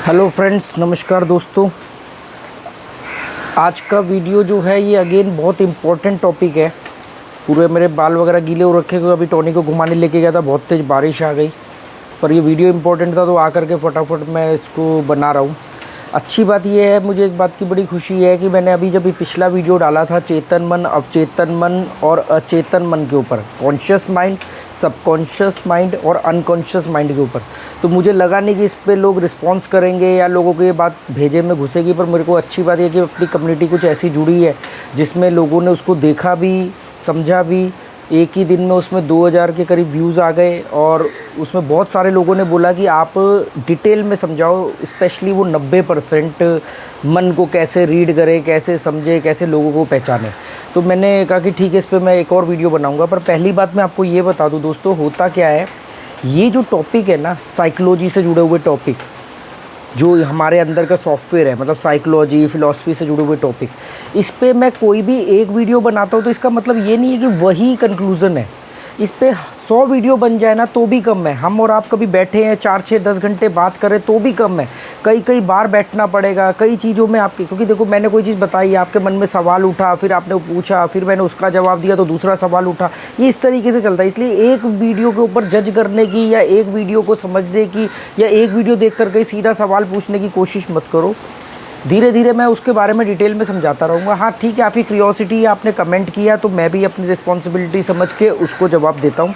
Hello friends, नमस्कार दोस्तों। आज का वीडियो जो है ये अगेन बहुत इम्पोर्टेंट टॉपिक है। पूरे मेरे बाल वगैरह गीले हो रखे क्योंकि अभी टोनी को घुमाने लेके गया था, बहुत तेज़ बारिश आ गई। पर ये वीडियो इम्पोर्टेंट था तो आकर के फटाफट मैं इसको बना रहा हूँ। अच्छी बात ये है, मुझे एक बात की बड़ी खुशी है कि मैंने अभी जब पिछला वीडियो डाला था चेतन मन, अवचेतन मन और अचेतन मन के ऊपर, कॉन्शियस माइंड, सबकॉन्शियस माइंड और अनकॉन्शियस माइंड के ऊपर, तो मुझे लगा नहीं कि इस पे लोग रिस्पॉन्स करेंगे या लोगों को ये बात भेजे में घुसेगी। पर मेरे को अच्छी बात है कि अपनी कम्युनिटी कुछ ऐसी जुड़ी है जिसमें लोगों ने उसको देखा भी, समझा भी। एक ही दिन में उसमें 2000 के करीब व्यूज़ आ गए और उसमें बहुत सारे लोगों ने बोला कि आप डिटेल में समझाओ, स्पेशली वो 90% मन को कैसे रीड करें, कैसे समझे, कैसे लोगों को पहचाने। तो मैंने कहा कि ठीक है, इस पर मैं एक और वीडियो बनाऊंगा। पर पहली बात मैं आपको ये बता दूं दोस्तों, होता क्या है, ये जो टॉपिक है ना, साइकोलॉजी से जुड़े हुए टॉपिक, जो हमारे अंदर का सॉफ्टवेयर है, मतलब साइकोलॉजी, फिलॉसफी से जुड़े हुए टॉपिक, इस पे मैं कोई भी एक वीडियो बनाता हूँ तो इसका मतलब ये नहीं है कि वही कंक्लूज़न है। इस पे 100 वीडियो बन जाए ना तो भी कम है। हम और आप कभी बैठे हैं 4, 6, 10 घंटे बात करें तो भी कम है। कई बार बैठना पड़ेगा कई चीज़ों में आपकी, क्योंकि देखो मैंने कोई चीज़ बताई, आपके मन में सवाल उठा, फिर आपने पूछा, फिर मैंने उसका जवाब दिया तो दूसरा सवाल उठा। ये इस तरीके से चलता है। इसलिए एक वीडियो के ऊपर जज करने की या एक वीडियो को समझने की या एक वीडियो देख करके सीधा सवाल पूछने की कोशिश मत करो। धीरे धीरे मैं उसके बारे में डिटेल में समझाता रहूँगा। हाँ ठीक है, आपकी क्यूरियोसिटी, आपने कमेंट किया तो मैं भी अपनी रिस्पॉन्सिबिलिटी समझ के उसको जवाब देता हूँ।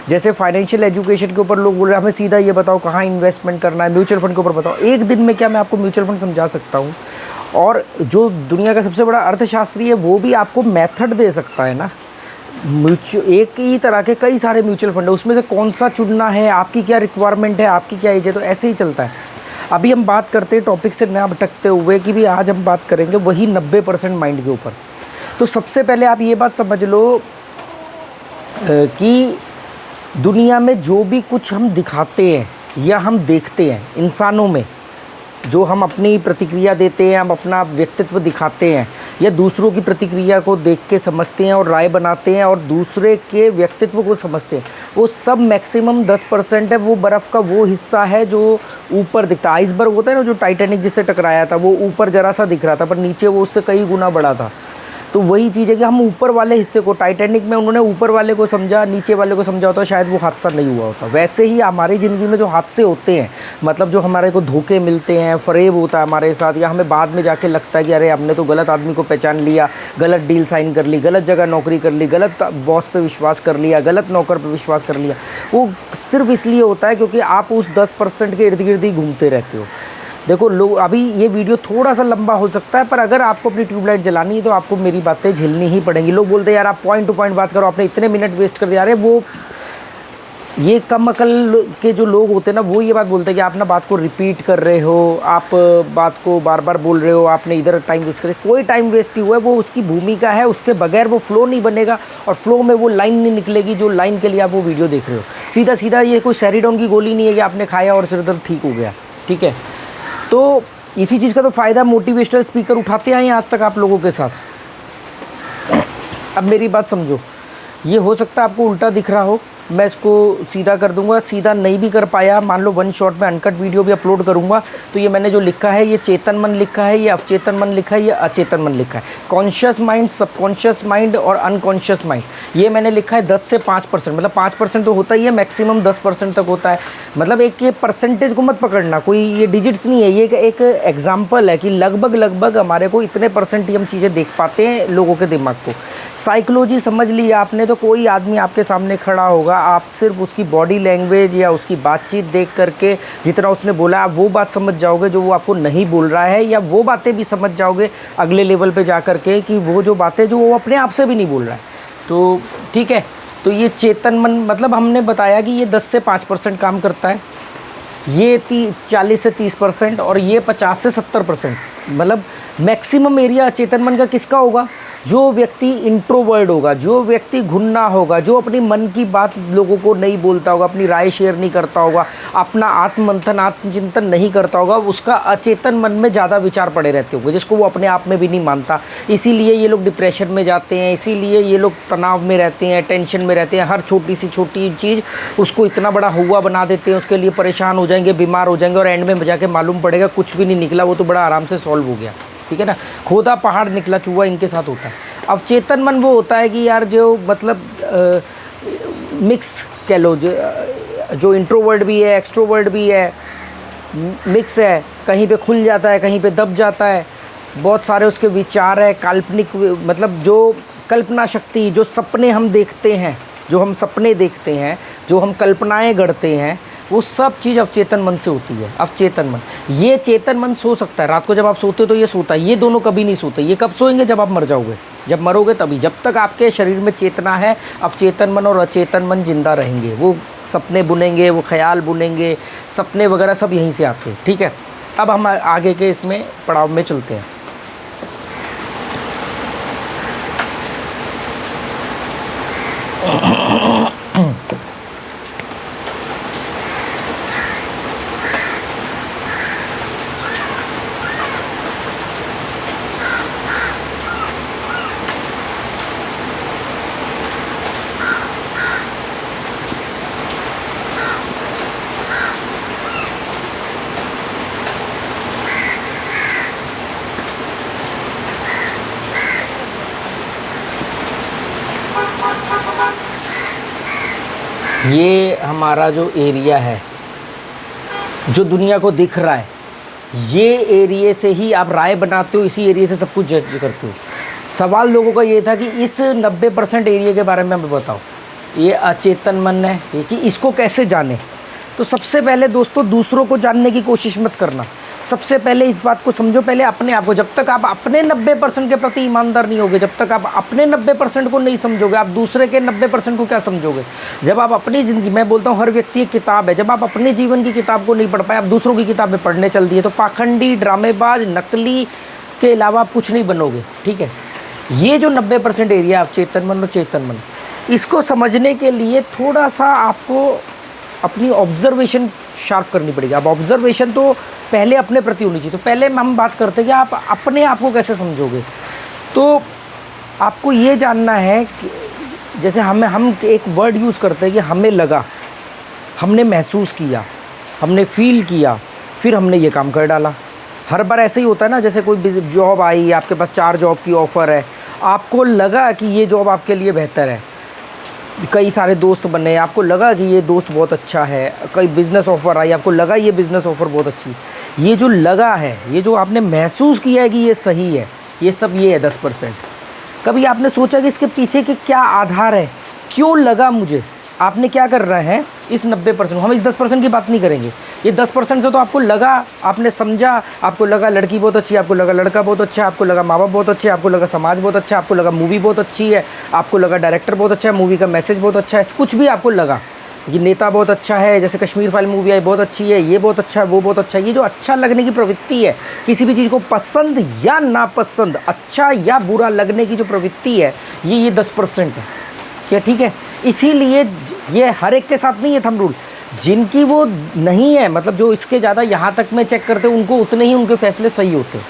जैसे फाइनेंशियल एजुकेशन के ऊपर लोग बोल रहे हैं हमें सीधा ये बताओ कहाँ इन्वेस्टमेंट करना है, म्यूचुअल फंड के ऊपर बताओ। एक दिन में क्या मैं आपको म्यूचुअल फंड समझा सकता हूँ? और जो दुनिया का सबसे बड़ा अर्थशास्त्री है वो भी आपको मेथड दे सकता है ना। एक ही तरह के कई सारे म्यूचुअल फंड है, उसमें से कौन सा चुनना है, आपकी क्या रिक्वायरमेंट है, आपकी क्या एज है, तो ऐसे ही चलता है। अभी हम बात करते हैं टॉपिक से ना भटकते हुए कि भी आज हम बात करेंगे वही 90% माइंड के ऊपर। तो सबसे पहले आप ये बात समझ लो कि दुनिया में जो भी कुछ हम दिखाते हैं या हम देखते हैं इंसानों में, जो हम अपनी प्रतिक्रिया देते हैं, हम अपना व्यक्तित्व दिखाते हैं या दूसरों की प्रतिक्रिया को देख के समझते हैं और राय बनाते हैं और दूसरे के व्यक्तित्व को समझते हैं, वो सब मैक्सिमम 10% है। वो बर्फ़ का वो हिस्सा है जो ऊपर दिखता है। आइसबर्ग होता है ना, जो टाइटैनिक जिससे टकराया था, वो ऊपर ज़रा सा दिख रहा था पर नीचे वो उससे कई गुना बड़ा था। तो वही चीज़ है कि हम ऊपर वाले हिस्से को, टाइटैनिक में उन्होंने ऊपर वाले को समझा, नीचे वाले को समझा होता शायद वो हादसा नहीं हुआ होता। वैसे ही हमारी ज़िंदगी में जो हादसे होते हैं, मतलब जो हमारे को धोखे मिलते हैं, फ़रेब होता है हमारे साथ, या हमें बाद में जाके लगता है कि अरे हमने तो गलत आदमी को पहचान लिया, गलत डील साइन कर ली, गलत जगह नौकरी कर ली, गलत बॉस पे विश्वास कर लिया, गलत नौकर पे विश्वास कर लिया, वो सिर्फ इसलिए होता है क्योंकि आप उस 10% के इर्द गिर्द ही घूमते रहते हो। देखो लोग, अभी ये वीडियो थोड़ा सा लंबा हो सकता है पर अगर आपको अपनी ट्यूबलाइट जलानी है तो आपको मेरी बातें झेलनी ही पड़ेंगी। लोग बोलते हैं यार आप पॉइंट टू पॉइंट बात करो, आपने इतने मिनट वेस्ट कर दिया। अरे वो ये कम अकल के जो लोग होते हैं ना, वो ये बात बोलते हैं कि आप ना बात को रिपीट कर रहे हो, आप बात को बार बार बोल रहे हो, आपने इधर टाइम वेस्ट कर। कोई टाइम वेस्ट नहीं हुआ है, वो उसकी भूमिका है, उसके बगैर वो फ्लो नहीं बनेगा और फ्लो में वो लाइन नहीं निकलेगी जो लाइन के लिए आप वो वीडियो देख रहे हो। सीधा सीधा ये कोई सेरिडोन की गोली नहीं है कि आपने खाया और सिर दर्द ठीक हो गया, ठीक है। तो इसी चीज़ का तो फ़ायदा मोटिवेशनल स्पीकर उठाते आए हैं आज तक आप लोगों के साथ। अब मेरी बात समझो, ये हो सकता है आपको उल्टा दिख रहा हो, मैं इसको सीधा कर दूंगा। सीधा नहीं भी कर पाया, मान लो वन शॉट में अनकट वीडियो भी अपलोड करूंगा, तो ये मैंने जो लिखा है, ये चेतन मन लिखा है, ये अवचेतन मन लिखा है, ये अचेतन मन लिखा है। कॉन्शियस माइंड, सबकॉन्शियस माइंड और अनकॉन्शियस माइंड, ये मैंने लिखा है 10 से 5%, मतलब 5% तो होता ही है, मैक्सिमम 10% तक होता है। मतलब एक ये परसेंटेज को मत पकड़ना, कोई ये डिजिट्स नहीं है, ये एक एग्जाम्पल है कि लगभग हमारे को इतने परसेंट ही हम चीज़ें देख पाते हैं लोगों के दिमाग को। साइकोलॉजी समझ ली आपने तो कोई आदमी आपके सामने खड़ा होगा, आप सिर्फ उसकी बॉडी लैंग्वेज या उसकी बातचीत देख करके जितना उसने बोला आप वो बात समझ जाओगे जो वो आपको नहीं बोल रहा है, या वो बातें भी समझ जाओगे अगले लेवल पे जा करके कि वो जो बातें जो वो अपने आप से भी नहीं बोल रहा है। तो ठीक है, तो ये चेतन मन, मतलब हमने बताया कि ये 10 से 5% काम करता है, ये 40 से 30% और ये 50 से 70%। मतलब मैक्सिमम एरिया चेतन मन का किसका होगा? जो व्यक्ति इंट्रोवर्ड होगा, जो व्यक्ति घुन्ना होगा, जो अपनी मन की बात लोगों को नहीं बोलता होगा, अपनी राय शेयर नहीं करता होगा, अपना आत्ममंथन आत्मचिंतन नहीं करता होगा, उसका अचेतन मन में ज़्यादा विचार पड़े रहते होंगे, जिसको वो अपने आप में भी नहीं मानता। इसीलिए ये लोग डिप्रेशन में जाते हैं, इसीलिए ये लोग तनाव में रहते हैं, टेंशन में रहते हैं। हर छोटी सी छोटी चीज़ उसको इतना बड़ा हुआ बना देते हैं, उसके लिए परेशान हो जाएंगे, बीमार हो जाएंगे, और एंड में जाके मालूम पड़ेगा कुछ भी नहीं निकला, वो तो बड़ा आराम से सॉल्व हो गया। ठीक है ना, खोदा पहाड़ निकला चूहा, इनके साथ होता है। अवचेतन मन वो होता है कि यार जो मतलब मिक्स कह लो, जो इंट्रोवर्ड भी है, एक्सट्रोवर्ड भी है, मिक्स है, कहीं पे खुल जाता है, कहीं पे दब जाता है, बहुत सारे उसके विचार है, काल्पनिक मतलब जो कल्पना शक्ति, जो सपने हम देखते हैं, जो हम सपने देखते हैं, जो हम कल्पनाएं गढ़ते हैं, वो सब चीज़ अवचेतन मन से होती है। अवचेतन मन, ये चेतन मन सो सकता है, रात को जब आप सोते हो तो ये सोता है, ये दोनों कभी नहीं सोते। ये कब सोएंगे? जब आप मर जाओगे, जब मरोगे तभी। जब तक आपके शरीर में चेतना है, अवचेतन मन और अचेतन मन जिंदा रहेंगे। वो सपने बुनेंगे, वो ख्याल बुनेंगे, सपने वगैरह सब यहीं से आते हैं। ठीक है, अब हम आगे के इसमें पड़ाव में चलते हैं। ये हमारा जो एरिया है, जो दुनिया को दिख रहा है, ये एरिया से ही आप राय बनाते हो, इसी एरिया से सब कुछ जज करते हो। सवाल लोगों का ये था कि इस 90% एरिया के बारे में हमें बताओ, ये अचेतन मन है, ये कि इसको कैसे जाने। तो सबसे पहले दोस्तों, दूसरों को जानने की कोशिश मत करना। सबसे पहले इस बात को समझो, पहले अपने आप को। जब तक आप अपने 90% के प्रति ईमानदार नहीं होगे, जब तक आप अपने 90% को नहीं समझोगे, आप दूसरे के 90% को क्या समझोगे। जब आप अपनी ज़िंदगी, मैं बोलता हूँ हर व्यक्ति एक किताब है, जब आप अपने जीवन की किताब को नहीं पढ़ पाए, आप दूसरों की किताबें पढ़ने चल दिए, तो पाखंडी, ड्रामेबाज, नकली के अलावा आप कुछ नहीं बनोगे। ठीक है, ये जो 90% एरिया है चेतन मन और चेतन मन, इसको समझने के लिए थोड़ा सा आपको अपनी ऑब्जर्वेशन शार्प करनी पड़ेगी। अब ऑब्जर्वेशन तो पहले अपने प्रति होनी चाहिए। तो पहले हम बात करते हैं कि आप अपने आप को कैसे समझोगे। तो आपको ये जानना है कि जैसे हम एक वर्ड यूज़ करते हैं कि हमें लगा, हमने महसूस किया, हमने फील किया, फिर हमने ये काम कर डाला। हर बार ऐसे ही होता है ना, जैसे कोई जॉब आई, आपके पास 4 जॉब की ऑफ़र है, आपको लगा कि ये जॉब आपके लिए बेहतर है, कई सारे दोस्त बने, आपको लगा कि ये दोस्त बहुत अच्छा है, कई बिज़नेस ऑफ़र आई, आपको लगा ये बिज़नेस ऑफ़र बहुत अच्छी है। ये जो लगा है, ये जो आपने महसूस किया है कि ये सही है, ये सब ये है 10%। कभी आपने सोचा कि इसके पीछे के क्या आधार है, क्यों लगा मुझे। आपने क्या कर रहे हैं इस 90%, हम इस 10% की बात नहीं करेंगे। ये 10% से तो आपको लगा, आपने समझा, आपको लगा लड़की बहुत अच्छी है, आपको लगा लड़का बहुत अच्छा है, आपको लगा माँ बाप बहुत अच्छे हैं, आपको लगा समाज बहुत अच्छा है, आपको लगा मूवी बहुत अच्छी है, आपको लगा डायरेक्टर बहुत अच्छा है, मूवी का मैसेज बहुत अच्छा है, कुछ भी आपको लगा, ये नेता बहुत अच्छा है, जैसे कश्मीर फाइल मूवी आई बहुत अच्छी है, ये बहुत अच्छा है, वो बहुत अच्छा है। ये जो अच्छा लगने की प्रवृत्ति है, किसी भी चीज़ को पसंद या नापसंद, अच्छा या बुरा लगने की जो प्रवृत्ति है, ये 10% है। क्या ठीक है, इसीलिए ये हर एक के साथ नहीं है थंब रूल। जिनकी वो नहीं है, मतलब जो इसके ज़्यादा यहाँ तक में चेक करते हैं, उनको उतने ही उनके फैसले सही होते हैं,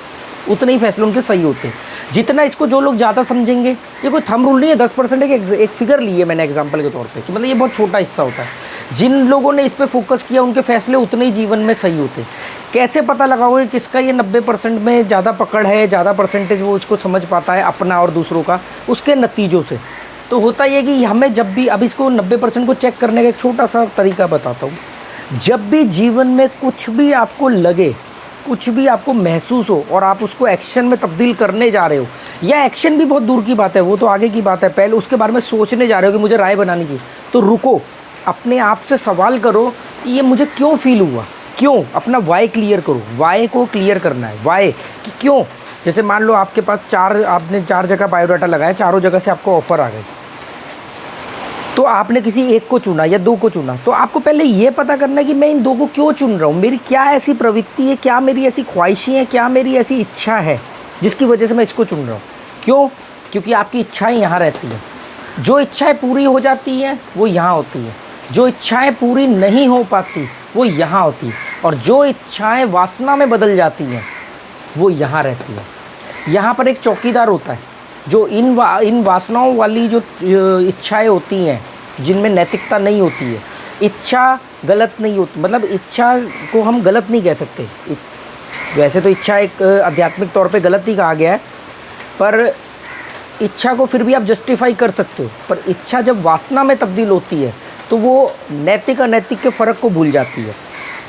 उतने ही फैसले उनके सही होते हैं। जितना इसको जो लोग ज़्यादा समझेंगे, ये कोई थंब रूल नहीं है, 10% एक फिगर ली है मैंने एग्जांपल के तौर पे, कि मतलब ये बहुत छोटा हिस्सा होता है। जिन लोगों ने इस पर फोकस किया, उनके फैसले उतने ही जीवन में सही होते हैं। कैसे पता लगाओगे किसका ये 90% में ज़्यादा पकड़ है, ज़्यादा परसेंटेज वो उसको समझ पाता है अपना और दूसरों का, उसके नतीजों से। तो होता ये कि हमें जब भी, अब इसको 90% को चेक करने का एक छोटा सा तरीका बताता हूँ। जब भी जीवन में कुछ भी आपको लगे, कुछ भी आपको महसूस हो और आप उसको एक्शन में तब्दील करने जा रहे हो, या एक्शन भी बहुत दूर की बात है, वो तो आगे की बात है, पहले उसके बारे में सोचने जा रहे हो कि मुझे राय बनानी चाहिए, तो रुको, अपने आप से सवाल करो कि ये मुझे क्यों फील हुआ, क्यों। अपना वाई क्लियर करो, वाई को क्लियर करना है, वाई कि क्यों। जैसे मान लो आपके पास आपने 4 जगह बायोडाटा लगाया, चारों जगह से आपको ऑफ़र आ गई, तो आपने किसी एक को चुना या 2 को चुना, तो आपको पहले ये पता करना है कि मैं इन 2 को क्यों चुन रहा हूँ, मेरी क्या ऐसी प्रवृत्ति है, क्या मेरी ऐसी ख्वाहिशें हैं, क्या मेरी ऐसी इच्छा है जिसकी वजह से मैं इसको चुन रहा हूँ। क्यों? क्योंकि आपकी इच्छाएं यहाँ रहती हैं। जो इच्छाएं पूरी हो जाती हैं वो यहाँ होती है, जो इच्छाएं पूरी नहीं हो पाती वो यहाँ होती है, और जो इच्छाएं वासना में बदल जाती हैं वो यहाँ रहती है। यहाँ पर एक चौकीदार होता है जो इन वासनाओं वाली जो इच्छाएं होती हैं जिनमें नैतिकता नहीं होती है। इच्छा गलत नहीं होती, मतलब इच्छा को हम गलत नहीं कह सकते। वैसे तो इच्छा एक आध्यात्मिक तौर पे गलत ही कहा गया है, पर इच्छा को फिर भी आप जस्टिफाई कर सकते हो। पर इच्छा जब वासना में तब्दील होती है तो वो नैतिक अनैतिक के फ़र्क को भूल जाती है।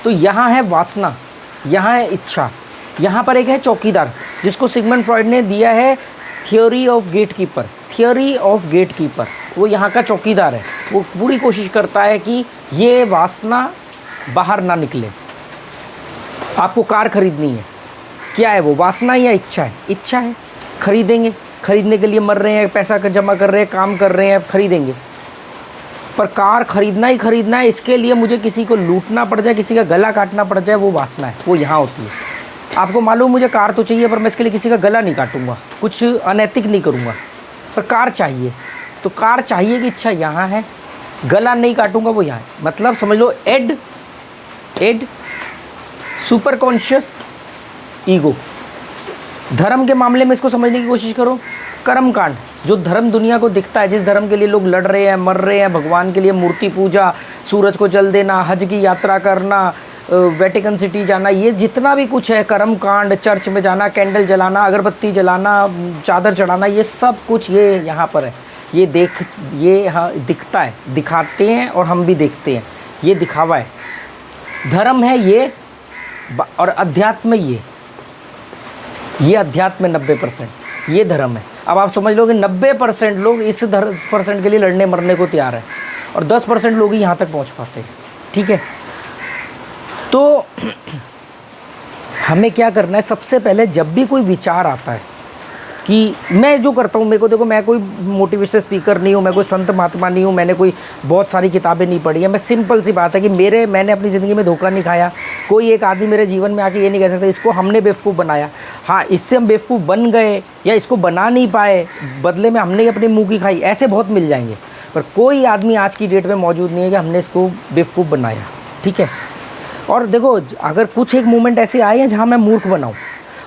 तो यहाँ है वासना, यहाँ है इच्छा, यहाँ पर एक है चौकीदार, जिसको सिगमंड फ्रॉइड ने दिया है theory of gate keeper. Theory of gate keeper, वो यहाँ का चौकीदार है। वो पूरी कोशिश करता है कि ये वासना बाहर ना निकले। आपको कार खरीदनी है, क्या है वो, वासना या इच्छा है? इच्छा है, खरीदेंगे, खरीदने के लिए मर रहे हैं, पैसा जमा कर रहे हैं, काम कर रहे हैं, खरीदेंगे। पर कार खरीदना ही खरीदना है, इसके लिए मुझे किसी को लूटना पड़ जाए, किसी का गला काटना पड़ जाए, वो वासना है, वो यहाँ होती है। आपको मालूम मुझे कार तो चाहिए, पर मैं इसके लिए किसी का गला नहीं काटूंगा, कुछ अनैतिक नहीं करूँगा, पर कार चाहिए। तो कार चाहिए की इच्छा यहाँ है, गला नहीं काटूंगा वो यहाँ है। मतलब समझ लो एड सुपर कॉन्शियस ईगो। धर्म के मामले में इसको समझने की कोशिश करो। कर्म कांड, जो धर्म दुनिया को दिखता है, जिस धर्म के लिए लोग लड़ रहे हैं, मर रहे हैं, भगवान के लिए मूर्ति पूजा, सूरज को जल देना, हज की यात्रा करना, वेटिकन सिटी जाना, ये जितना भी कुछ है कर्म कांड, चर्च में जाना, कैंडल जलाना, अगरबत्ती जलाना, चादर चढ़ाना, ये सब कुछ ये यहाँ पर है। ये हाँ दिखता है, दिखाते हैं और हम भी देखते हैं, ये दिखावा है। धर्म है ये, और अध्यात्म ये अध्यात्म में 90% ये धर्म है। अब आप समझ लो कि 90% लोग इस 10% के लिए लड़ने मरने को तैयार है, और 10% लोग ही यहाँ तक पहुँच पाते हैं। ठीक है, तो हमें क्या करना है, सबसे पहले जब भी कोई विचार आता है कि मैं जो करता हूँ, मेरे को देखो, मैं कोई मोटिवेशनल स्पीकर नहीं हूँ, मैं कोई संत महात्मा नहीं हूँ, मैंने कोई बहुत सारी किताबें नहीं पढ़ी है। मैं सिंपल सी बात है कि मैंने अपनी ज़िंदगी में धोखा नहीं खाया। कोई एक आदमी मेरे जीवन में आके ये नहीं कह सकता इसको हमने बेवकूफ़ बनाया। हाँ, इससे हम बेवकूफ़ बन गए या इसको बना नहीं पाए, बदले में हमने अपनी मुँह की खाई, ऐसे बहुत मिल जाएंगे। पर कोई आदमी आज की डेट में मौजूद नहीं है कि हमने इसको बेवकूफ़ बनाया। ठीक है, और देखो, अगर कुछ एक मोमेंट ऐसे आए हैं जहाँ मैं मूर्ख बनाऊँ,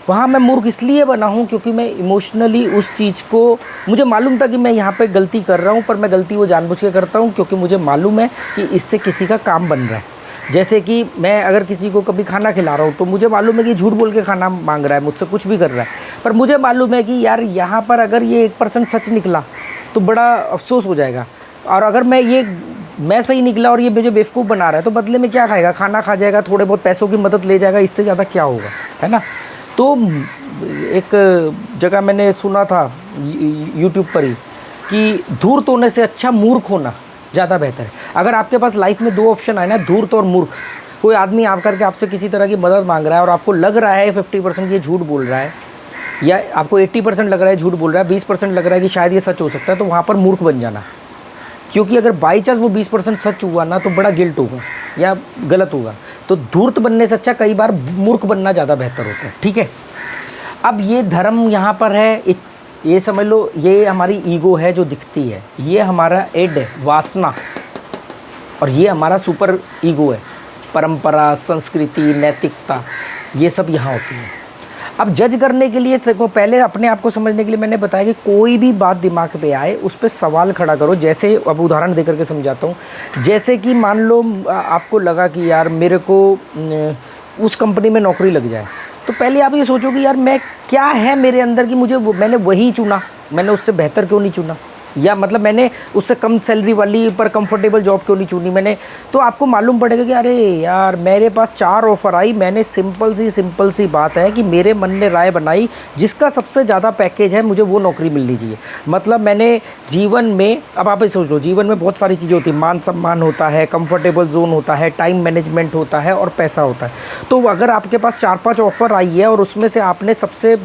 वहाँ मैं मूर्ख इसलिए बना हूँ क्योंकि मैं इमोशनली उस चीज़ को, मुझे मालूम था कि मैं यहाँ पे गलती कर रहा हूँ, पर मैं गलती वो जानबूझ के करता हूँ क्योंकि मुझे मालूम है कि इससे किसी का काम बन रहा है। जैसे कि मैं अगर किसी को कभी खाना खिला रहा हूँ तो मुझे मालूम है कि झूठ बोल के खाना मांग रहा है, मुझसे कुछ भी कर रहा है, पर मुझे मालूम है कि यार यहाँ पर अगर ये 1% सच निकला तो बड़ा अफसोस हो जाएगा, और अगर मैं सही निकला और ये मुझे बेवकूफ़ बना रहा है तो बदले में क्या खाएगा, खाना खा जाएगा, थोड़े बहुत पैसों की मदद ले जाएगा, इससे ज़्यादा क्या होगा, है ना। तो एक जगह मैंने सुना था यूट्यूब पर ही कि धूर्त होने से अच्छा मूर्ख होना ज़्यादा बेहतर है। अगर आपके पास लाइफ में 2 ऑप्शन आए ना, धूर्त और मूर्ख, कोई आदमी आप करके आपसे किसी तरह की मदद मांग रहा है और आपको लग रहा है 50% ये झूठ बोल रहा है, या आपको 80% लग रहा है झूठ बोल रहा है, 20% लग रहा है कि शायद ये सच हो सकता है, तो वहाँ पर मूर्ख बन जाना। क्योंकि अगर बाई चांस वो 20% सच हुआ ना तो बड़ा गिल्ट होगा या गलत होगा। तो धूर्त बनने से अच्छा कई बार मूर्ख बनना ज़्यादा बेहतर होता है। ठीक है, अब ये धर्म यहाँ पर है, ये समझ लो ये हमारी ईगो है जो दिखती है, ये हमारा एड है, वासना, और ये हमारा सुपर ईगो है, परंपरा, संस्कृति, नैतिकता, ये सब यहाँ होती है। अब जज करने के लिए देखो, पहले अपने आप को समझने के लिए मैंने बताया कि कोई भी बात दिमाग पे आए उस पर सवाल खड़ा करो। जैसे अब उदाहरण देकर के समझाता हूँ। जैसे कि मान लो आपको लगा कि यार मेरे को उस कंपनी में नौकरी लग जाए, तो पहले आप ये सोचो कि यार मैं क्या है मेरे अंदर कि मैंने वही चुना, मैंने उससे बेहतर क्यों नहीं चुना, या मतलब मैंने उससे कम सैलरी वाली पर कंफर्टेबल जॉब क्यों नहीं चुनी मैंने। तो आपको मालूम पड़ेगा कि अरे यार मेरे पास 4 ऑफ़र आई, मैंने सिंपल सी बात है कि मेरे मन ने राय बनाई जिसका सबसे ज़्यादा पैकेज है मुझे वो नौकरी मिलनी चाहिए। मतलब मैंने जीवन में, अब आप ये सोच लो, जीवन में बहुत सारी चीज़ें होती हैं, मान सम्मान होता है, कंफर्टेबल जोन होता है, टाइम मैनेजमेंट होता है और पैसा होता है। तो अगर आपके पास 4-5 ऑफ़र आई है और उसमें से आपने सबसे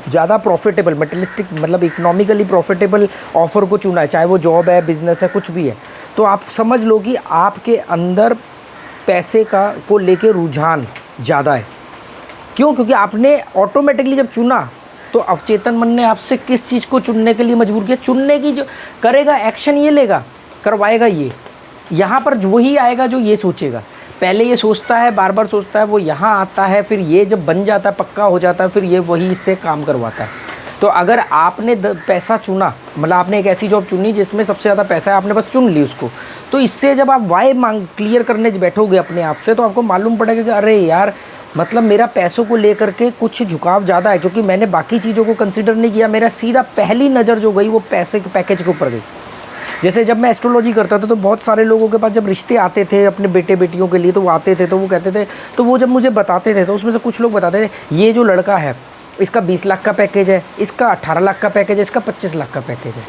ज़्यादा प्रॉफिटेबल, मटेरियलिस्टिक मतलब इकोनॉमिकली प्रॉफिटेबल ऑफ़र को चुना है, चाहे वो जॉब है, बिज़नेस है, कुछ भी है, तो आप समझ लो कि आपके अंदर पैसे को लेके रुझान ज़्यादा है। क्यों? क्योंकि आपने ऑटोमेटिकली जब चुना तो अवचेतन मन ने आपसे किस चीज़ को चुनने के लिए मजबूर किया? चुनने की जो करेगा, एक्शन ये लेगा, करवाएगा ये, यहाँ पर वही आएगा जो ये सोचेगा। पहले ये सोचता है, बार बार सोचता है, वो यहाँ आता है, फिर ये जब बन जाता है, पक्का हो जाता है, फिर ये वही इससे काम करवाता है। तो अगर आपने पैसा चुना, मतलब आपने एक ऐसी जॉब चुनी जिसमें सबसे ज़्यादा पैसा है, आपने बस चुन ली उसको, तो इससे जब आप वाई क्लियर करने बैठोगे अपने आप से, तो आपको मालूम पड़ेगा कि अरे यार, मतलब मेरा पैसों को लेकर के कुछ झुकाव ज़्यादा है, क्योंकि मैंने बाकी चीज़ों को कंसिडर नहीं किया। मेरा सीधा पहली नज़र जो गई वो पैसे के पैकेज के ऊपर गई। जैसे जब मैं एस्ट्रोलॉजी करता था तो बहुत सारे लोगों के पास जब रिश्ते आते थे अपने बेटे बेटियों के लिए, तो वो आते थे, तो वो कहते थे, तो वो जब मुझे बताते थे तो उसमें से कुछ लोग बताते थे ये जो लड़का है इसका 20 लाख का पैकेज है, इसका 18 लाख का पैकेज है, इसका 25 लाख का पैकेज है।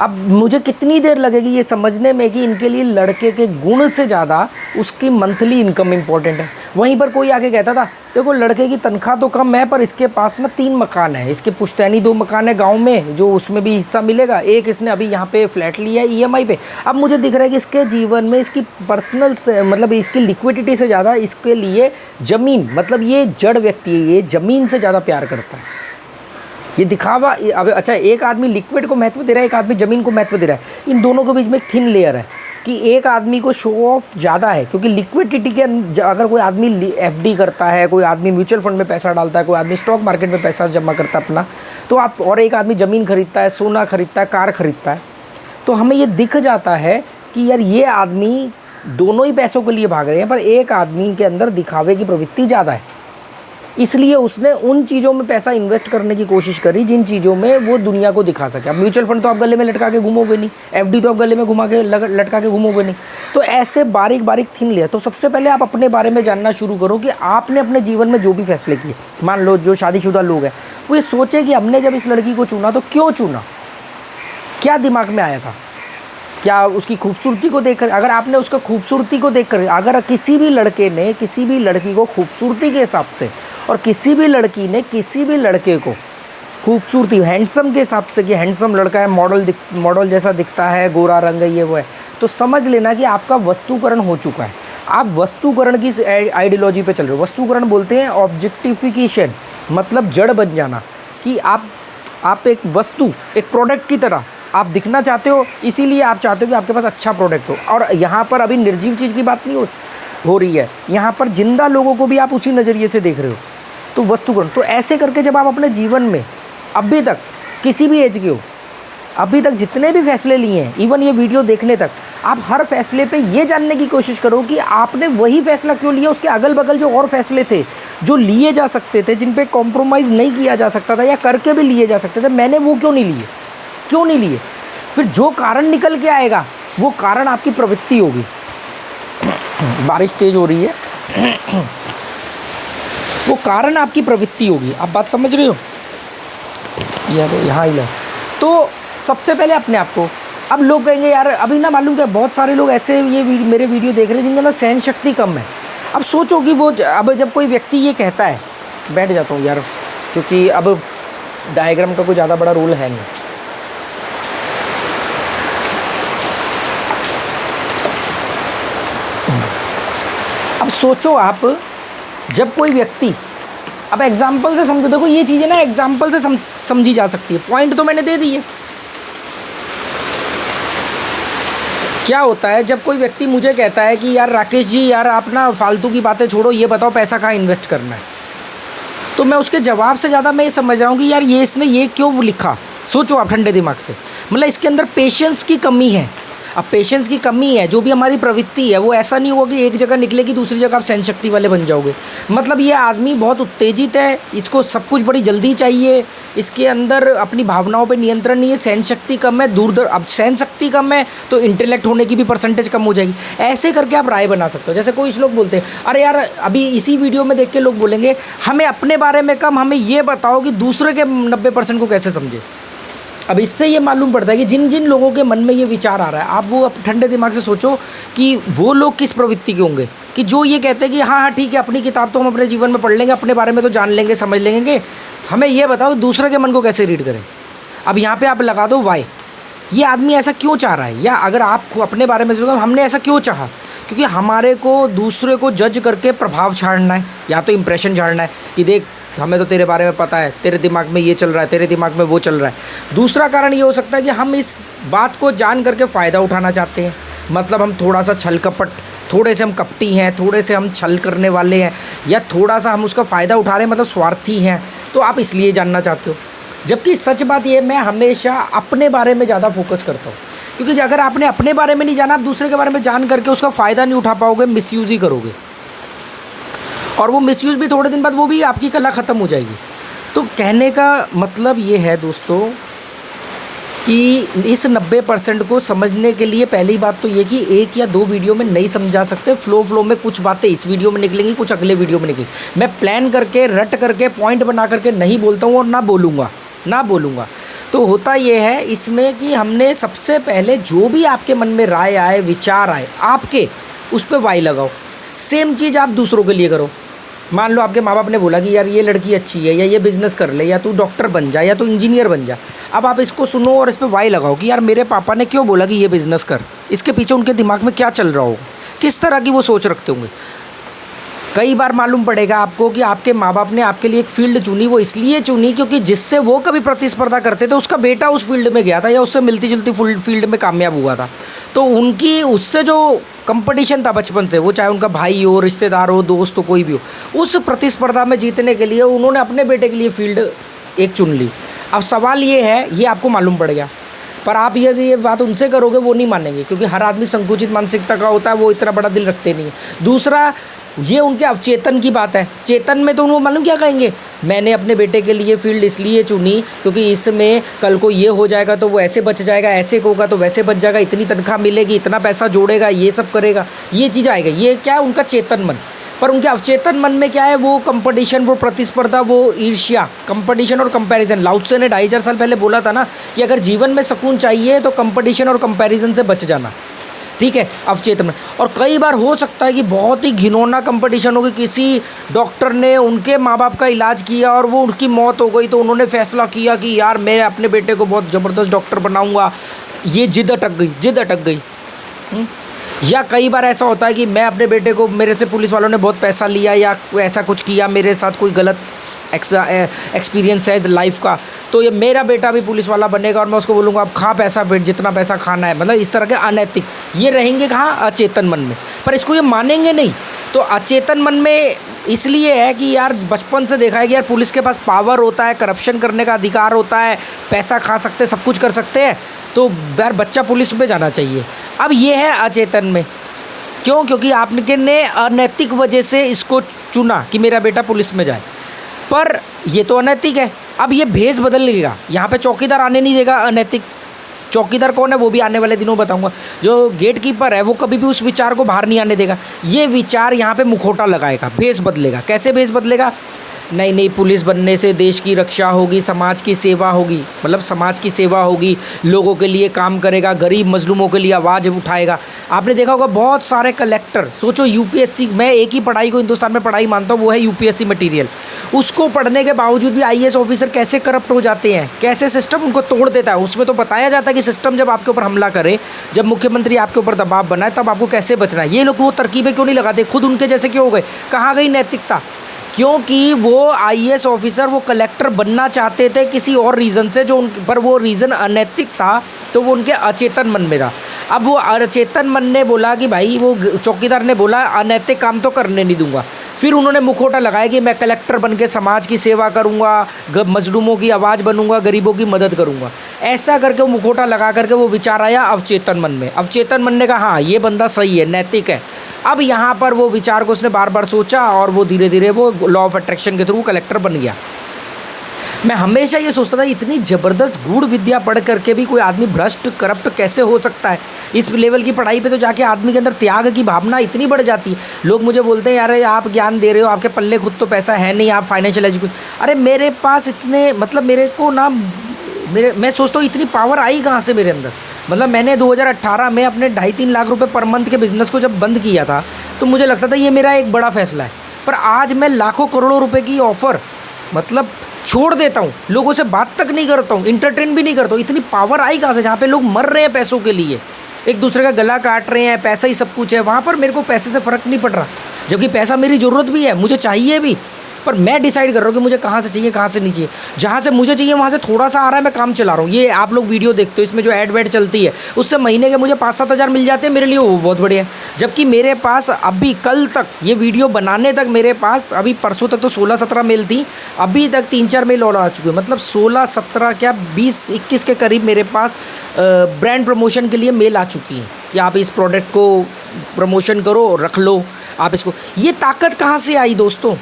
अब मुझे कितनी देर लगेगी ये समझने में कि इनके लिए लड़के के गुण से ज़्यादा उसकी मंथली इनकम इम्पॉर्टेंट है। वहीं पर कोई आके कहता था देखो लड़के की तनख्वाह तो कम है पर इसके पास ना 3 मकान है, इसके पुश्तैनी 2 मकान है गांव में जो उसमें भी हिस्सा मिलेगा, एक इसने अभी यहाँ पे फ्लैट लिया है EMI पे। अब मुझे दिख रहा है कि इसके जीवन में इसकी पर्सनल से मतलब इसकी लिक्विडिटी से ज़्यादा इसके लिए ज़मीन, मतलब ये जड़ व्यक्ति है, ये ज़मीन से ज़्यादा प्यार करता है। ये दिखावा अब अच्छा, एक आदमी लिक्विड को महत्व दे रहा है, एक आदमी ज़मीन को महत्व दे रहा है। इन दोनों के बीच में एक थिन लेयर है कि एक आदमी को शो ऑफ ज़्यादा है, क्योंकि लिक्विडिटी के अगर कोई आदमी FD करता है, कोई आदमी म्यूचुअल फंड में पैसा डालता है, कोई आदमी स्टॉक मार्केट में पैसा जमा करता है अपना, तो आप, और एक आदमी ज़मीन खरीदता है, सोना खरीदता है, कार खरीदता है, तो हमें ये दिख जाता है कि यार ये आदमी दोनों ही पैसों के लिए भाग रहे हैं, पर एक आदमी के अंदर दिखावे की प्रवृत्ति ज़्यादा है, इसलिए उसने उन चीज़ों में पैसा इन्वेस्ट करने की कोशिश करी जिन चीज़ों में वो दुनिया को दिखा सके। अब म्यूचुअल फंड तो आप गले में लटका के घूमोगे नहीं, FD तो आप गले में लटका के घूमोगे नहीं। तो ऐसे बारीक बारीक थिन लिया। तो सबसे पहले आप अपने बारे में जानना शुरू करो कि आपने अपने जीवन में जो भी फैसले किए, मान लो जो शादीशुदा लोग हैं वो ये सोचे कि हमने जब इस लड़की को चुना तो क्यों चुना, क्या दिमाग में आया था, क्या उसकी खूबसूरती को देखकर, अगर आपने उसका खूबसूरती को देखकर, अगर किसी भी लड़के ने किसी भी लड़की को खूबसूरती के हिसाब से और किसी भी लड़की ने किसी भी लड़के को खूबसूरती हैंडसम के हिसाब से कि हैंडसम लड़का है, मॉडल जैसा दिखता है, गोरा रंग है, ये वो है, तो समझ लेना कि आपका वस्तुकरण हो चुका है। आप वस्तुकरण की आइडियोलॉजी पे चल रहे हो। वस्तुकरण बोलते हैं ऑब्जेक्टिफिकेशन, मतलब जड़ बन जाना, कि आप एक वस्तु, एक प्रोडक्ट की तरह आप दिखना चाहते हो, इसीलिए आप चाहते हो कि आपके पास अच्छा प्रोडक्ट हो। और यहाँ पर अभी निर्जीव चीज़ की बात नहीं हो रही है, यहाँ पर जिंदा लोगों को भी आप उसी नज़रिए से देख रहे हो। तो वस्तुकरण, तो ऐसे करके जब आप अपने जीवन में अभी तक किसी भी एज के हो, अभी तक जितने भी फैसले लिए हैं, इवन ये वीडियो देखने तक, आप हर फैसले पे ये जानने की कोशिश करो कि आपने वही फैसला क्यों लिया, उसके अगल बगल जो और फैसले थे जो लिए जा सकते थे, जिन पे कॉम्प्रोमाइज़ नहीं किया जा सकता था या करके भी लिए जा सकते थे, मैंने वो क्यों नहीं लिए। फिर जो कारण निकल के आएगा वो कारण आपकी प्रवृत्ति होगी। बारिश तेज़ हो रही है, वो कारण आपकी प्रवृत्ति होगी। आप बात समझ रहे हो? यहाँ ही तो सबसे पहले अपने आप को, अब लोग कहेंगे यार अभी ना मालूम क्या, बहुत सारे लोग ऐसे ये मेरे वीडियो देख रहे हैं जिनके अंदर सहन शक्ति कम है। अब सोचो कि वो अब जब कोई व्यक्ति ये कहता है, बैठ जाता हूँ यार क्योंकि अब डायग्राम का कोई ज़्यादा बड़ा रोल है नहीं। अब सोचो आप, जब कोई व्यक्ति, अब एग्जाम्पल से समझो, देखो ये चीज़ें ना एग्जाम्पल से समझी जा सकती है, पॉइंट तो मैंने दे दिए। क्या होता है जब कोई व्यक्ति मुझे कहता है कि यार राकेश जी यार आप ना फालतू की बातें छोड़ो, ये बताओ पैसा कहाँ इन्वेस्ट करना है, तो मैं उसके जवाब से ज़्यादा मैं ये समझ रहा हूँ कि यार ये इसने ये क्यों लिखा। सोचो आप ठंडे दिमाग से, मतलब इसके अंदर पेशेंस की कमी है। अब पेशेंस की कमी है, जो भी हमारी प्रवृत्ति है वो ऐसा नहीं होगा कि एक जगह निकलेगी दूसरी जगह आप सहन शक्ति वाले बन जाओगे। मतलब ये आदमी बहुत उत्तेजित है, इसको सब कुछ बड़ी जल्दी चाहिए, इसके अंदर अपनी भावनाओं पे नियंत्रण नहीं है, सहन शक्ति कम है, अब सहन शक्ति कम है तो इंटेलेक्ट होने की भी परसेंटेज कम हो जाएगी। ऐसे करके आप राय बना सकते हो। जैसे कोई लोग बोलते हैं अरे यार अभी इसी वीडियो में देख के लोग बोलेंगे हमें अपने बारे में कम, हमें ये बताओ कि दूसरे के 90% को कैसे समझे। अब इससे ये मालूम पड़ता है कि जिन जिन लोगों के मन में ये विचार आ रहा है, आप वो अब ठंडे दिमाग से सोचो कि वो लोग किस प्रवृत्ति के होंगे, कि जो ये कहते हैं कि हाँ ठीक है अपनी किताब तो हम अपने जीवन में पढ़ लेंगे, अपने बारे में तो जान लेंगे समझ लेंगे, हमें ये बताओ दूसरे के मन को कैसे रीड करें। अब यहाँ पर आप लगा दो वाई, ये आदमी ऐसा क्यों चाह रहा है, या अगर आप अपने बारे में सोचो हमने ऐसा क्यों चाहा, क्योंकि हमारे को दूसरे को जज करके प्रभाव झाड़ना है, या तो इम्प्रेशन झाड़ना है कि देख हमें तो तेरे बारे में पता है, तेरे दिमाग में ये चल रहा है, तेरे दिमाग में वो चल रहा है। दूसरा कारण ये हो सकता है कि हम इस बात को जान करके फ़ायदा उठाना चाहते हैं, मतलब हम थोड़ा सा छल कपट, थोड़े से हम कपटी हैं, थोड़े से हम छल करने वाले हैं, या थोड़ा सा हम उसका फ़ायदा उठा रहे हैं, मतलब स्वार्थी हैं, तो आप इसलिए जानना चाहते हो। जबकि सच बात ये, मैं हमेशा अपने बारे में ज़्यादा फोकस करता हूँ, क्योंकि अगर आपने अपने बारे में नहीं जाना, आप दूसरे के बारे में जान करके उसका फ़ायदा नहीं उठा पाओगे, मिसयूज़ ही करोगे, और वो मिसयूज़ भी थोड़े दिन बाद वो भी आपकी कला ख़त्म हो जाएगी। तो कहने का मतलब ये है दोस्तों कि इस 90% को समझने के लिए पहली बात तो ये कि एक या दो वीडियो में नहीं समझा सकते, फ्लो में कुछ बातें इस वीडियो में निकलेंगी, कुछ अगले वीडियो में निकलेंगी। मैं प्लान करके, रट करके, पॉइंट बना करके नहीं बोलता हूँ और ना बोलूँगा। तो होता ये है इसमें कि हमने सबसे पहले जो भी आपके मन में राय आए, विचार आए आपके, उस पर वाई लगाओ। सेम चीज़ आप दूसरों के लिए करो। मान लो आपके माँ बाप ने बोला कि यार ये लड़की अच्छी है, या ये बिज़नेस कर ले, या तू डॉक्टर बन जा, या तू इंजीनियर बन जा। अब आप इसको सुनो और इस पर वाई लगाओ कि यार मेरे पापा ने क्यों बोला कि ये बिज़नेस कर, इसके पीछे उनके दिमाग में क्या चल रहा हो, किस तरह की वो सोच रखते होंगे। कई बार मालूम पड़ेगा आपको कि आपके माँ बाप ने आपके लिए एक फ़ील्ड चुनी, वो इसलिए चुनी क्योंकि जिससे वो कभी प्रतिस्पर्धा करते थे उसका बेटा उस फील्ड में गया था, या उससे मिलती जुलती फील्ड में कामयाब हुआ था। तो उनकी उससे जो कंपटीशन था बचपन से, वो चाहे उनका भाई हो, रिश्तेदार हो, दोस्त हो, कोई भी हो, उस प्रतिस्पर्धा में जीतने के लिए उन्होंने अपने बेटे के लिए फील्ड एक चुन ली। अब सवाल ये है, ये आपको मालूम पड़ गया, पर आप ये बात उनसे करोगे वो नहीं मानेंगे, क्योंकि हर आदमी संकुचित मानसिकता का होता है, वो इतना बड़ा दिल रखते नहीं है। दूसरा, ये उनके अवचेतन की बात है। चेतन में तो उनको मालूम क्या कहेंगे, मैंने अपने बेटे के लिए फील्ड इसलिए चुनी क्योंकि इसमें कल को ये हो जाएगा तो वो ऐसे बच जाएगा, ऐसे होगा तो वैसे बच जाएगा, इतनी तनख्वाह मिलेगी, इतना पैसा जोड़ेगा, ये सब करेगा, ये चीज़ आएगा। ये क्या है, उनका चेतन मन। पर उनके अवचेतन मन में क्या है, वो कंपटीशन, वो प्रतिस्पर्धा, वो ईर्ष्या, कंपटीशन और कंपैरिजन। लाओ त्से ने 2500 साल पहले बोला था ना कि अगर जीवन में सुकून चाहिए तो कंपटीशन और कंपैरिजन से बच जाना, ठीक है, अवचेतन में। और कई बार हो सकता है कि बहुत ही घिनौना कंपटीशन हो कि किसी डॉक्टर ने उनके माँ बाप का इलाज किया और वो उनकी मौत हो गई, तो उन्होंने फैसला किया कि यार मैं अपने बेटे को बहुत ज़बरदस्त डॉक्टर बनाऊंगा, ये जिद अटक गई। या कई बार ऐसा होता है कि मैं अपने बेटे को, मेरे से पुलिस वालों ने बहुत पैसा लिया या ऐसा कुछ किया, मेरे साथ कोई गलत एक्सपीरियंस है लाइफ का, तो ये मेरा बेटा भी पुलिस वाला बनेगा और मैं उसको बोलूँगा अब खा पैसा, बेट जितना पैसा खाना है। मतलब इस तरह के अनैतिक ये रहेंगे कहाँ, अचेतन मन में। पर इसको ये मानेंगे नहीं। तो अचेतन मन में इसलिए है कि यार बचपन से देखा है कि यार पुलिस के पास पावर होता है, करप्शन करने का अधिकार होता है, पैसा खा सकते हैं, सब कुछ कर सकते हैं, तो यार बच्चा पुलिस में जाना चाहिए। अब ये है अचेतन में। क्यों? क्योंकि आपने ने अनैतिक वजह से इसको चुना कि मेरा बेटा पुलिस में जाए, पर ये तो अनैतिक है। अब ये भेष बदल लेगा, यहाँ पे चौकीदार आने नहीं देगा। अनैतिक चौकीदार कौन है वो भी आने वाले दिनों बताऊंगा। जो गेट कीपर है वो कभी भी उस विचार को बाहर नहीं आने देगा। ये विचार यहाँ पे मुखौटा लगाएगा, भेष बदलेगा। कैसे भेष बदलेगा? नहीं, पुलिस बनने से देश की रक्षा होगी, समाज की सेवा होगी, मतलब समाज की सेवा होगी, लोगों के लिए काम करेगा, गरीब मजलूमों के लिए आवाज़ उठाएगा। आपने देखा होगा बहुत सारे कलेक्टर, सोचो यूपीएससी, मैं एक ही पढ़ाई को हिंदुस्तान में पढ़ाई मानता हूँ, वो है यूपीएससी मटेरियल। उसको पढ़ने के बावजूद भी आईएएस ऑफिसर कैसे करप्ट हो जाते हैं, कैसे सिस्टम उनको तोड़ देता है। उसमें तो बताया जाता है कि सिस्टम जब आपके ऊपर हमला करे, जब मुख्यमंत्री आपके ऊपर दबाव बनाए, तब आपको कैसे बचना है। ये लोग वो तरकीबें क्यों नहीं लगाते? खुद उनके जैसे क्यों हो गए? कहाँ गई नैतिकता? क्योंकि वो आईएएस ऑफिसर, वो कलेक्टर बनना चाहते थे किसी और रीज़न से, जो उन पर वो रीज़न अनैतिक था, तो वो उनके अचेतन मन में था। अब वो अचेतन मन ने बोला कि भाई, वो चौकीदार ने बोला अनैतिक काम तो करने नहीं दूंगा। फिर उन्होंने मुखौटा लगाया कि मैं कलेक्टर बन के समाज की सेवा करूंगा, मजलूमों की आवाज़ बनूंगा, गरीबों की मदद करूंगा। ऐसा करके वो मुखौटा लगा करके वो विचार आया अवचेतन मन में। अवचेतन मन ने कहा हाँ ये बंदा सही है, नैतिक है। अब यहाँ पर वो विचार को उसने बार बार सोचा और वो धीरे धीरे वो लॉ ऑफ अट्रैक्शन के थ्रू कलेक्टर बन गया। मैं हमेशा ये सोचता था इतनी ज़बरदस्त गूढ़ विद्या पढ़ करके भी कोई आदमी भ्रष्ट, करप्ट कैसे हो सकता है। इस लेवल की पढ़ाई पे तो जाके आदमी के अंदर त्याग की भावना इतनी बढ़ जाती है। लोग मुझे बोलते हैं यार आप ज्ञान दे रहे हो, आपके पल्ले खुद तो पैसा है नहीं, आप फाइनेंशियल एजुकेशन। अरे मेरे पास इतने, मतलब मेरे को ना, मैं सोचता हूँ इतनी पावर आई कहाँ से मेरे अंदर। मतलब मैंने 2018 में अपने 2.5-3 लाख रुपए पर मंथ के बिज़नेस को जब बंद किया था, तो मुझे लगता था ये मेरा एक बड़ा फैसला है। पर आज मैं लाखों करोड़ों रुपए की ऑफ़र मतलब छोड़ देता हूँ, लोगों से बात तक नहीं करता हूँ, इंटरटेन भी नहीं करता हूँ। इतनी पावर आई कहाँ से? जहाँ पे लोग मर रहे हैं पैसों के लिए, एक दूसरे का गला काट रहे हैं, पैसा ही सब कुछ है, वहाँ पर मेरे को पैसे से फ़र्क नहीं पड़ रहा। जबकि पैसा मेरी ज़रूरत भी है, मुझे चाहिए भी, पर मैं डिसाइड कर रहा हूँ कि मुझे कहाँ से चाहिए, कहाँ से नहीं चाहिए। जहाँ से मुझे चाहिए वहाँ से थोड़ा सा आ रहा है, मैं काम चला रहा हूँ। ये आप लोग वीडियो देखते हो, इसमें जो ऐड वैड चलती है उससे महीने के मुझे 5-7 हज़ार मिल जाते हैं, मेरे लिए वो बहुत बढ़िया है। जबकि मेरे पास अभी कल तक, ये वीडियो बनाने तक मेरे पास, अभी परसों तक तो 16-17 मेल थी, अभी तक 3-4 मेल और आ चुके हैं। मतलब 16-17 क्या 20-21 के करीब मेरे पास ब्रांड प्रमोशन के लिए मेल आ चुकी है कि आप इस प्रोडक्ट को प्रमोशन करो, रख लो आप इसको। ये ताकत कहाँ से आई दोस्तों?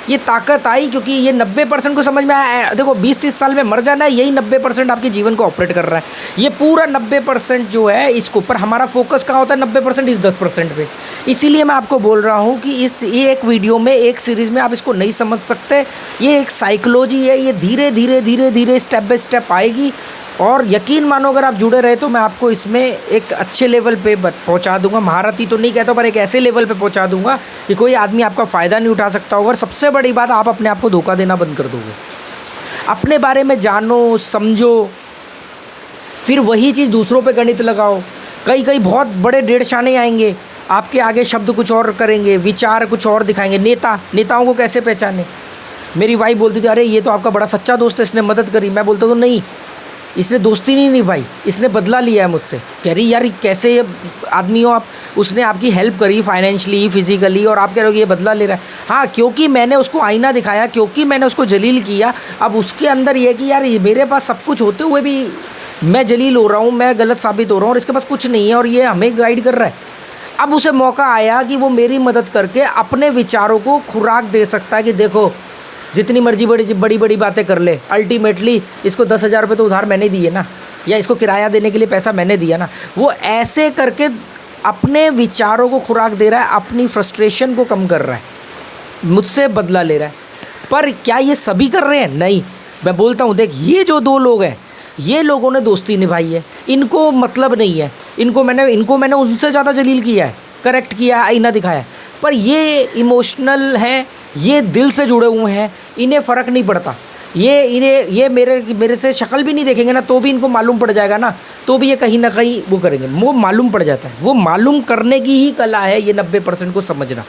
ये ताकत आई क्योंकि ये 90% को समझ में आया। देखो 20-30 साल में मर जाना है, यही 90% आपके जीवन को ऑपरेट कर रहा है। ये पूरा 90% जो है इसको, पर हमारा फोकस कहाँ होता है? 90% इस 10% पे। इसीलिए मैं आपको बोल रहा हूँ कि ये एक वीडियो में, एक सीरीज़ में आप इसको नहीं समझ सकते। ये एक साइकोलॉजी है, ये धीरे धीरे स्टेप बाय स्टेप आएगी। और यकीन मानो अगर आप जुड़े रहे तो मैं आपको इसमें एक अच्छे लेवल पे पहुंचा दूंगा। महारथी तो नहीं कहता, पर एक ऐसे लेवल पे पहुंचा दूंगा कि कोई आदमी आपका फ़ायदा नहीं उठा सकता होगा। और सबसे बड़ी बात, आप अपने आप को धोखा देना बंद कर दोगे। अपने बारे में जानो, समझो, फिर वही चीज़ दूसरों पे गणित लगाओ। कई बहुत बड़े डेढ़ शाने आएंगे, आपके आगे शब्द कुछ और करेंगे, विचार कुछ और दिखाएंगे। नेताओं को कैसे पहचाने? मेरी वाइफ बोलती थी, अरे ये तो आपका बड़ा सच्चा दोस्त है, इसने मदद करी। मैं बोलता तो नहीं, इसने दोस्ती नहीं निभाई, इसने बदला लिया है मुझसे। कह रही यार कैसे आदमी हो आप? उसने आपकी हेल्प करी फाइनेंशियली, फिजिकली, और आप कह रहे हो कि ये बदला ले रहा है। हाँ, क्योंकि मैंने उसको आईना दिखाया, क्योंकि मैंने उसको जलील किया। अब उसके अंदर ये कि यार मेरे पास सब कुछ होते हुए भी मैं जलील हो रहा हूँ, मैं गलत साबित हो रहा हूँ, और इसके पास कुछ नहीं है, और ये हमें गाइड कर रहा है। अब उसे मौका आया कि वो मेरी मदद करके अपने विचारों को खुराक दे सकता है कि देखो जितनी मर्जी बड़ी बातें कर ले, अल्टीमेटली इसको 10,000 रुपये तो उधार मैंने दिए ना, या इसको किराया देने के लिए पैसा मैंने दिया ना। वो ऐसे करके अपने विचारों को खुराक दे रहा है, अपनी फ्रस्ट्रेशन को कम कर रहा है, मुझसे बदला ले रहा है। पर क्या ये सभी कर रहे हैं? नहीं। मैं बोलता हूँ, देख ये जो 2 लोग हैं, ये लोगों ने दोस्ती निभाई है, इनको मतलब नहीं है। इनको मैंने उनसे ज़्यादा जलील किया है, करेक्ट किया, आईना दिखाया। पर ये इमोशनल हैं, ये दिल से जुड़े हुए हैं, इन्हें फ़र्क नहीं पड़ता। ये मेरे से शक्ल भी नहीं देखेंगे ना, तो भी इनको मालूम पड़ जाएगा ना, तो भी ये कहीं ना कहीं वो करेंगे। वो मालूम पड़ जाता है, वो मालूम करने की ही कला है ये 90% को समझना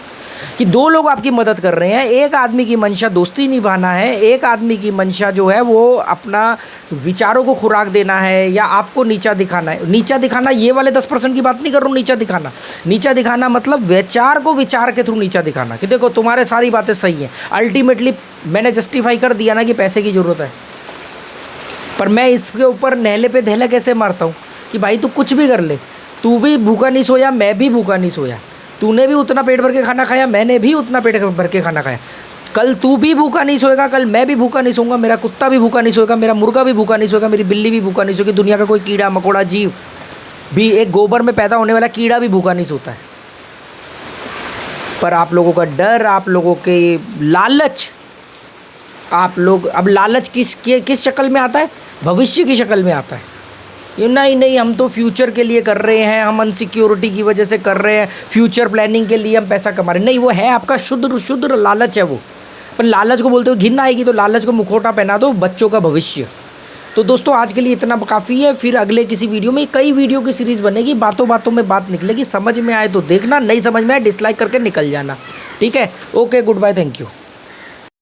कि 2 लोग आपकी मदद कर रहे हैं। एक आदमी की मंशा दोस्ती निभाना है, एक आदमी की मंशा जो है वो अपना विचारों को खुराक देना है या आपको नीचा दिखाना है। नीचा दिखाना, ये वाले 10% की बात नहीं कर रहा हूँ। नीचा दिखाना मतलब विचार को विचार के थ्रू नीचा दिखाना कि देखो तुम्हारे सारी बातें सही हैं, अल्टीमेटली मैंने जस्टिफाई कर दिया ना कि पैसे की ज़रूरत है, पर मैं इसके ऊपर नहले पे धैला कैसे मारता हूँ कि भाई तू कुछ भी कर ले, तू भी भूखा नहीं सोया, मैं भी भूखा नहीं सोया, तूने भी उतना पेट भर के खाना खाया, मैंने भी उतना पेट भर के खाना खाया। कल तू भी भूखा नहीं सोएगा, कल मैं भी भूखा नहीं सोऊंगा, मेरा कुत्ता भी भूखा नहीं सोएगा, मेरा मुर्गा भी भूखा नहीं सोएगा, मेरी बिल्ली भी भूखा नहीं सोएगी, दुनिया का कोई कीड़ा मकोड़ा जीव भी, एक गोबर में पैदा होने वाला कीड़ा भी भूखा नहीं सोता है। पर आप लोगों का डर, आप लोगों के लालच, आप लोग अब लालच किस शक्ल में आता है? भविष्य की शक्ल में आता है। ये नहीं हम तो फ्यूचर के लिए कर रहे हैं, हम अनसिक्योरिटी की वजह से कर रहे हैं, फ्यूचर प्लानिंग के लिए हम पैसा कमा रहे हैं। नहीं, वो है आपका शुद्ध लालच है वो। पर लालच को बोलते हो घिन आएगी तो लालच को मुखौटा पहना दो, बच्चों का भविष्य। तो दोस्तों आज के लिए इतना काफ़ी है। फिर अगले किसी वीडियो में कई वीडियो की सीरीज़ बनेगी, बातों में बात निकलेगी। समझ में आए तो देखना, नहीं समझ में आए डिसलाइक करके निकल जाना। ठीक है, okay, goodbye, thank you.